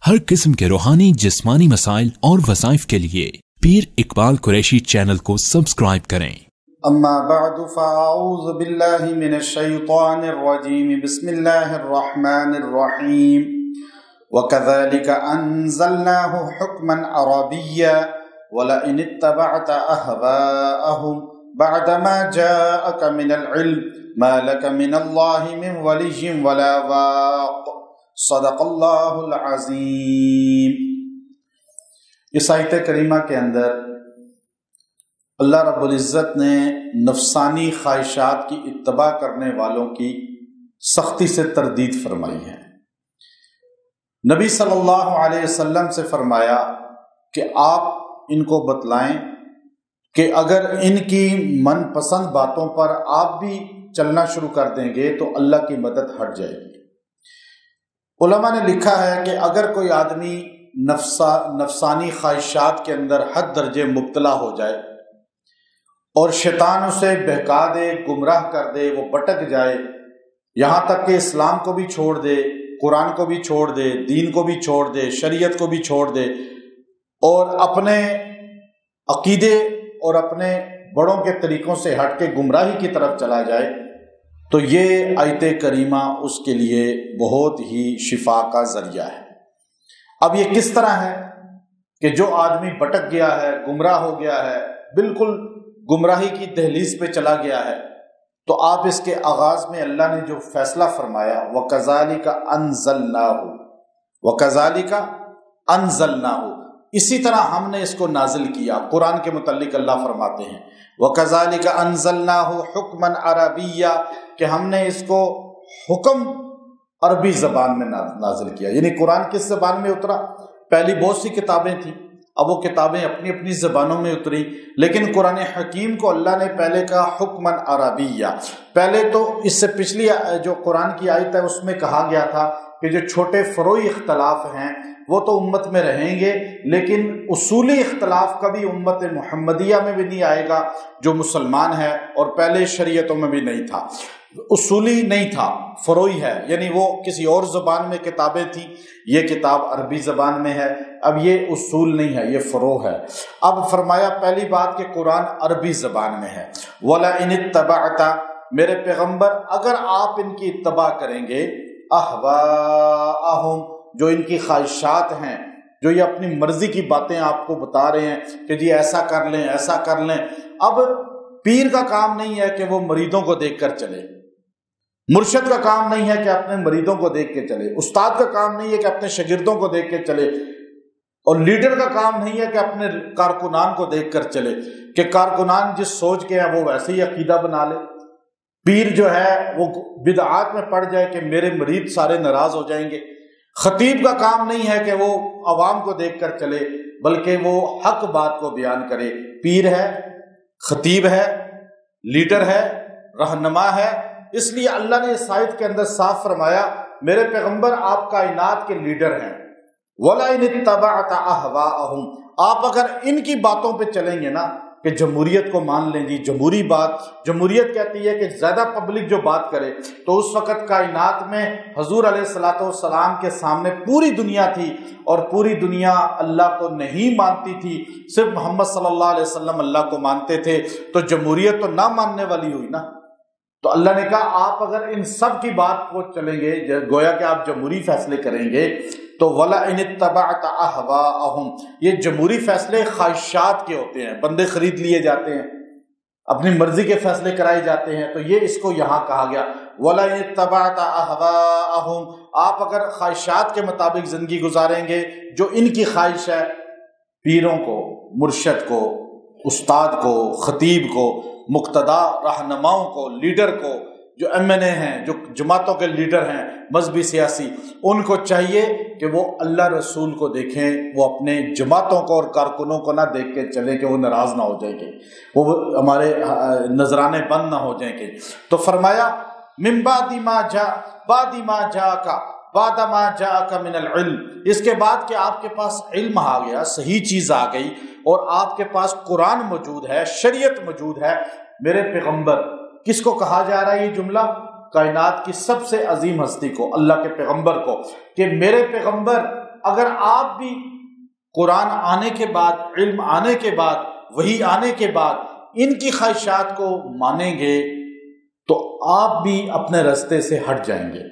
ہر قسم کے روحانی جسمانی مسائل اور وظائف کے لیے پیر اقبال قریشی چینل کو سبسکرائب کریں۔ اما بعد فاعوذ باللہ من الشیطان الرجیم بسم اللہ الرحمن الرحیم وَكَذَلِكَ أَنزَلْنَاهُ حُكْمًا عَرَبِيًّا وَلَئِنِ اتَّبَعْتَ أَهْوَاءَهُمْ بَعْدَمَا جَاءَكَ مِنَ الْعِلْمِ مَا لَكَ مِنَ اللَّهِ مِنْ وَلِيٍّ وَلَا وَاقٍ صدق اللہ العظیم۔ اس آیت کریمہ کے اندر اللہ رب العزت نے نفسانی خواہشات کی اتباع کرنے والوں کی سختی سے تردید فرمائی ہے۔ نبی صلی اللہ علیہ وسلم سے فرمایا کہ آپ ان کو بتلائیں کہ اگر ان کی من پسند باتوں پر آپ بھی چلنا شروع کر دیں گے تو اللہ کی مدد ہٹ جائے گی۔ علماء نے لکھا ہے کہ اگر کوئی آدمی نفسانی خواہشات کے اندر حد درجے مبتلا ہو جائے اور شیطان اسے بہکا دے، گمراہ کر دے، وہ بھٹک جائے، یہاں تک کہ اسلام کو بھی چھوڑ دے، قرآن کو بھی چھوڑ دے، دین کو بھی چھوڑ دے، شریعت کو بھی چھوڑ دے اور اپنے عقیدے اور اپنے بڑوں کے طریقوں سے ہٹ کے گمراہی کی طرف چلا جائے تو یہ آیت کریمہ اس کے لیے بہت ہی شفا کا ذریعہ ہے۔ اب یہ کس طرح ہے کہ جو آدمی بھٹک گیا ہے، گمراہ ہو گیا ہے، بالکل گمراہی کی دہلیز پہ چلا گیا ہے، تو آپ اس کے آغاز میں اللہ نے جو فیصلہ فرمایا وَكَذَلِكَ أَنزَلْنَاهُ وَكَذَلِكَ أَنزَلْنَاهُ، اسی طرح ہم نے اس کو نازل کیا۔ قرآن کے متعلق اللہ فرماتے ہیں وَكَذَلِكَ أَنزَلْنَاهُ حُكْمًا عَرَبِيًّا، کہ ہم نے اس کو حکم عربی زبان میں نازل کیا۔ یعنی قرآن کس زبان میں اترا؟ پہلی بہت سی کتابیں تھیں، اب وہ کتابیں اپنی اپنی زبانوں میں اتری، لیکن قرآن حکیم کو اللہ نے پہلے کہا حکماً عربیہ۔ پہلے تو اس سے پچھلی جو قرآن کی آیت ہے اس میں کہا گیا تھا کہ جو چھوٹے فروعی اختلاف ہیں وہ تو امت میں رہیں گے، لیکن اصولی اختلاف کبھی امت محمدیہ میں بھی نہیں آئے گا جو مسلمان ہے، اور پہلے شریعتوں میں بھی نہیں تھا، اصولی نہیں تھا، فروعی ہے، یعنی وہ کسی اور زبان میں کتابیں تھیں، یہ کتاب عربی زبان میں ہے۔ اب یہ اصول نہیں ہے، یہ فروع ہے۔ اب فرمایا پہلی بات کہ قرآن عربی زبان میں ہے۔ وَلَئِنِ اتَّبَعْتَ، میرے پیغمبر اگر آپ ان کی اتباع کریں گے، احواءہم، جو ان کی خواہشات ہیں، جو یہ اپنی مرضی کی باتیں آپ کو بتا رہے ہیں کہ جی ایسا کر لیں ایسا کر لیں۔ اب پیر کا کام نہیں ہے کہ وہ مریدوں کو دیکھ کر چلے، مرشد کا کام نہیں ہے کہ اپنے مریدوں کو دیکھ کے چلے، استاد کا کام نہیں ہے کہ اپنے شاگردوں کو دیکھ کے چلے، اور لیڈر کا کام نہیں ہے کہ اپنے کارکنان کو دیکھ کر چلے کہ کارکنان جس سوچ کے ہیں وہ ویسے ہی عقیدہ بنا لے۔ پیر جو ہے وہ بدعات میں پڑ جائے کہ میرے مرید سارے ناراض ہو جائیں گے۔ خطیب کا کام نہیں ہے کہ وہ عوام کو دیکھ کر چلے، بلکہ وہ حق بات کو بیان کرے۔ پیر ہے، خطیب ہے، لیڈر ہے، رہنما ہے۔ اس لیے اللہ نے اس آیت کے اندر صاف فرمایا میرے پیغمبر آپ کائنات کے لیڈر ہیں۔ وَلَئِنِ اتَّبَعْتَ أَهْوَاءَهُمْ، آپ اگر ان کی باتوں پہ چلیں گے نا کہ جمہوریت کو مان لیں جی، جمہوری بات، جمہوریت کہتی ہے کہ زیادہ پبلک جو بات کرے، تو اس وقت کائنات میں حضور علیہ الصلوۃ والسلام کے سامنے پوری دنیا تھی اور پوری دنیا اللہ کو نہیں مانتی تھی، صرف محمد صلی اللہ علیہ وسلم اللہ کو مانتے تھے، تو جمہوریت تو نہ ماننے والی ہوئی نا۔ تو اللہ نے کہا آپ اگر ان سب کی بات کو چلیں گے، گویا کہ آپ جمہوری فیصلے کریں گے، تو وَلَئِنِ اتَّبَعْتَ أَهْوَاءَهُمْ، یہ جمہوری فیصلے خواہشات کے ہوتے ہیں، بندے خرید لیے جاتے ہیں، اپنی مرضی کے فیصلے کرائے جاتے ہیں، تو یہ اس کو یہاں کہا گیا وَلَئِنِ اتَّبَعْتَ أَهْوَاءَهُمْ، آپ اگر خواہشات کے مطابق زندگی گزاریں گے، جو ان کی خواہش ہے، پیروں کو، مرشد کو، استاد کو، خطیب کو، مقتدا رہنماؤں کو، لیڈر کو، جو ایم این اے ہیں، جو جماعتوں کے لیڈر ہیں، مذہبی سیاسی، ان کو چاہیے کہ وہ اللہ رسول کو دیکھیں، وہ اپنے جماعتوں کو اور کارکنوں کو نہ دیکھ کے چلیں کہ وہ ناراض نہ ہو جائیں گے، وہ ہمارے نذرانے بند نہ ہو جائیں گے۔ تو فرمایا من بعد ما جاءک من العلم، اس کے بعد کہ آپ کے پاس علم آ گیا، صحیح چیز آ گئی، اور آپ کے پاس قرآن موجود ہے، شریعت موجود ہے، میرے پیغمبر، کس کو کہا جا رہا ہے یہ جملہ؟ کائنات کی سب سے عظیم ہستی کو، اللہ کے پیغمبر کو، کہ میرے پیغمبر اگر آپ بھی قرآن آنے کے بعد، علم آنے کے بعد، وحی آنے کے بعد ان کی خواہشات کو مانیں گے تو آپ بھی اپنے راستے سے ہٹ جائیں گے۔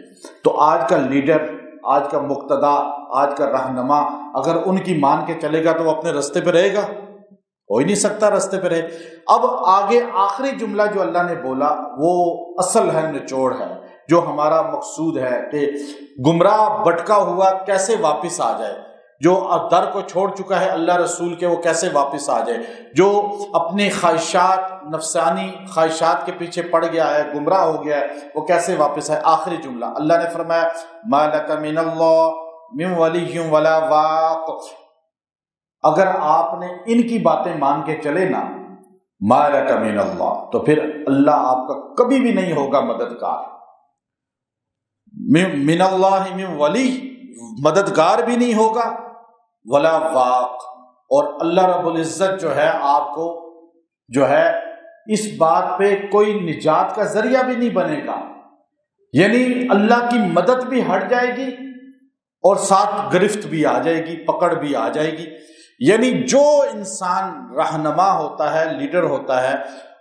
تو آج کا لیڈر، آج کا مقتدا، آج کا رہنما اگر ان کی مان کے چلے گا تو وہ اپنے راستے پہ رہے گا؟ ہو ہی نہیں سکتا راستے پہ رہے۔ اب آگے آخری جملہ جو اللہ نے بولا وہ اصل ہے، نچوڑ ہے، جو ہمارا مقصود ہے کہ گمراہ بھٹکا ہوا کیسے واپس آ جائے، جو در کو چھوڑ چکا ہے اللہ رسول کے وہ کیسے واپس آ جائے، جو اپنی خواہشات، نفسانی خواہشات کے پیچھے پڑ گیا ہے، گمراہ ہو گیا ہے، وہ کیسے واپس آئے۔ آخری جملہ اللہ نے فرمایا ما لک من اللہ من ولی ولا واق، اگر آپ نے ان کی باتیں مان کے چلے نا، ما لک من اللہ، تو پھر اللہ آپ کا کبھی بھی نہیں ہوگا مددگار۔ من اللہ من ولی، مددگار بھی نہیں ہوگا، ولا واق، اور اللہ رب العزت جو ہے آپ کو جو ہے اس بات پہ کوئی نجات کا ذریعہ بھی نہیں بنے گا، یعنی اللہ کی مدد بھی ہٹ جائے گی اور ساتھ گرفت بھی آ جائے گی، پکڑ بھی آ جائے گی۔ یعنی جو انسان رہنما ہوتا ہے، لیڈر ہوتا ہے،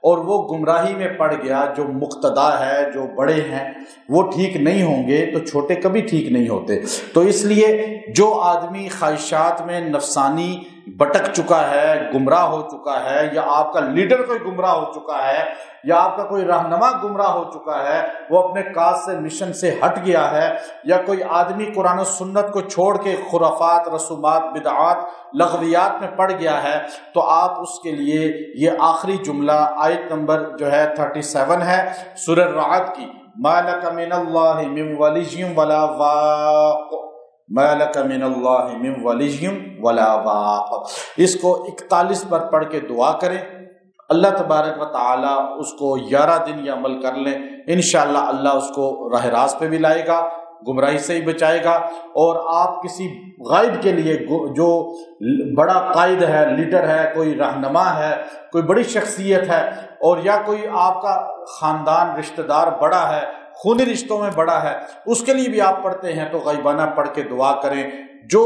اور وہ گمراہی میں پڑ گیا، جو مقتدا ہے، جو بڑے ہیں وہ ٹھیک نہیں ہوں گے تو چھوٹے کبھی ٹھیک نہیں ہوتے۔ تو اس لیے جو آدمی خواہشات میں نفسانی بٹک چکا ہے، گمراہ ہو چکا ہے، یا آپ کا لیڈر کوئی گمراہ ہو چکا ہے، یا آپ کا کوئی رہنما گمراہ ہو چکا ہے، وہ اپنے کاج سے، مشن سے ہٹ گیا ہے، یا کوئی آدمی قرآن و سنت کو چھوڑ کے خرافات، رسومات، بدعات، لغویات میں پڑ گیا ہے، تو آپ اس کے لیے یہ آخری جملہ آیت نمبر جو ہے 37 ہے سورہ الرعد کی، ما لک من اللہ من ولی ولا واق، ما لک من اللہ من ولی ولا واق۔ اس کو 41 بار پڑھ کے دعا کریں، اللہ تبارک و تعالی اس کو 11 دن یہ عمل کر لیں، انشاءاللہ اللہ اس کو راہ راست پہ بھی لائے گا، گمراہی سے ہی بچائے گا۔ اور آپ کسی غائب کے لیے، جو بڑا قائد ہے، لیڈر ہے، کوئی رہنما ہے، کوئی بڑی شخصیت ہے، اور یا کوئی آپ کا خاندان، رشتہ دار بڑا ہے، خونی رشتوں میں بڑا ہے، اس کے لیے بھی آپ پڑھتے ہیں تو غائبانہ پڑھ کے دعا کریں۔ جو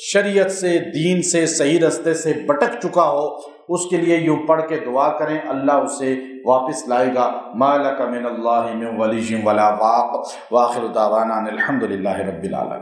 شریعت سے، دین سے، صحیح رستے سے بٹک چکا ہو اس کے لیے یوں پڑھ کے دعا کریں، اللہ اسے واپس لائے گا۔ ما لک من اللہ من ولی ولا واق، وآخر دعوانا ان الحمد للہ رب العالمین۔